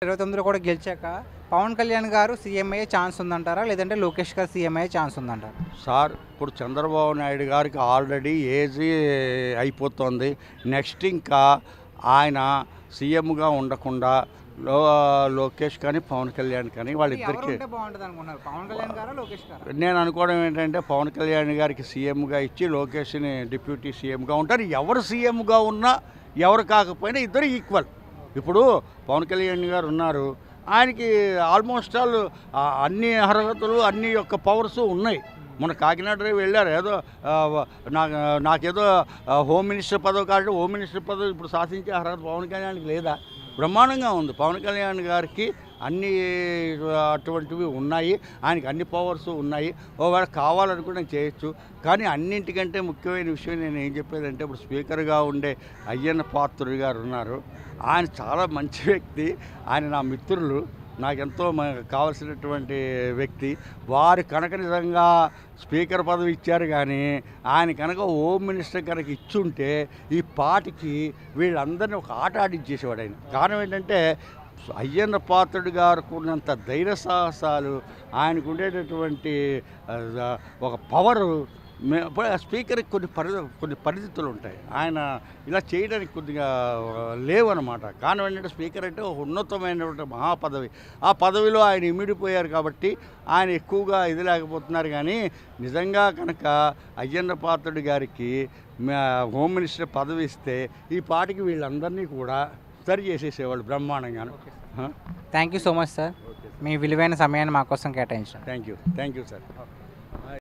2029లో కూడా గెలిచాక పవన్ కళ్యాణ్ గారు సీఎం అయ్యే ఛాన్స్ ఉందంటారా? లేదంటే లోకేష్ గారు సీఎం అయ్యే ఛాన్స్ ఉందంటారా? సార్ ఇప్పుడు చంద్రబాబు నాయుడు గారికి ఆల్రెడీ ఏజ్ అయిపోతుంది. నెక్స్ట్ ఇంకా ఆయన సీఎంగా ఉండకుండా లోకేష్ కానీ పవన్ కళ్యాణ్ కానీ వాళ్ళిద్దరికి పవన్ కళ్యాణ్ గారా లోకేష్ గారా? నేను అనుకోవడం ఏంటంటే పవన్ కళ్యాణ్ గారికి సీఎంగా ఇచ్చి లోకేష్ని డిప్యూటీ సీఎంగా ఉంటారు. ఎవరు సీఎంగా ఉన్నా ఎవరు కాకపోయినా ఇద్దరు ఈక్వల్. ఇప్పుడు పవన్ కళ్యాణ్ గారు ఉన్నారు, ఆయనకి ఆల్మోస్ట్ ఆల్ అన్ని అర్హతలు అన్ని యొక్క పవర్స్ ఉన్నాయి. మన కాకినాడ వెళ్ళారు, ఏదో నాకేదో హోమ్ మినిస్టర్ పదవి కాబట్టి హోమ్ మినిస్టర్ పదవి ఇప్పుడు శాసించే అర్హత పవన్ కళ్యాణ్కి లేదా? బ్రహ్మాండంగా ఉంది. పవన్ కళ్యాణ్ గారికి అన్ని అటువంటివి ఉన్నాయి, ఆయనకి అన్ని పవర్స్ ఉన్నాయి. ఒకవేళ కావాలనుకుంటే చేయొచ్చు. కానీ అన్నింటికంటే ముఖ్యమైన విషయం నేను ఏం చెప్పేదంటే, ఇప్పుడు స్పీకర్గా ఉండే అయ్యన్న పాత్రుడు గారు ఉన్నారు. ఆయన చాలా మంచి వ్యక్తి. ఆయన నా మిత్రులు, నాకెంతో కావలసినటువంటి వ్యక్తి. వారు కనుక నిజంగా స్పీకర్ పదవి ఇచ్చారు, కానీ ఆయన కనుక హోమ్ మినిస్టర్ కనుక ఇచ్చుంటే ఈ పార్టీకి వీళ్ళందరినీ ఒక ఆట ఆడించేసేవాడు ఆయన. కారణం ఏంటంటే అయ్యన్న పాత్రుడు గారికి ఉన్నంత ధైర్య సాహసాలు, ఆయనకు ఉండేటటువంటి ఒక పవరు స్పీకర్కి కొన్ని పరిస్థితులు ఉంటాయి. ఆయన ఇలా చేయడానికి కొద్దిగా లేవన్నమాట. కారణం ఏంటంటే స్పీకర్ అంటే ఒక ఉన్నతమైనటువంటి మహాపదవి. ఆ పదవిలో ఆయన ఇమిడిపోయారు కాబట్టి ఆయన ఎక్కువగా ఇది లేకపోతున్నారు. కానీ నిజంగా కనుక అయ్యన్న పాత్రుడు గారికి హోమ్ మినిస్టర్ పదవి ఇస్తే ఈ పార్టీకి వీళ్ళందరినీ కూడా సరి చేసేసేవాళ్ళు బ్రహ్మాండంగా. Thank you so much sir, మీ విలువైన సమయాన్ని మా కోసం కేటాయించారు. Thank you sir.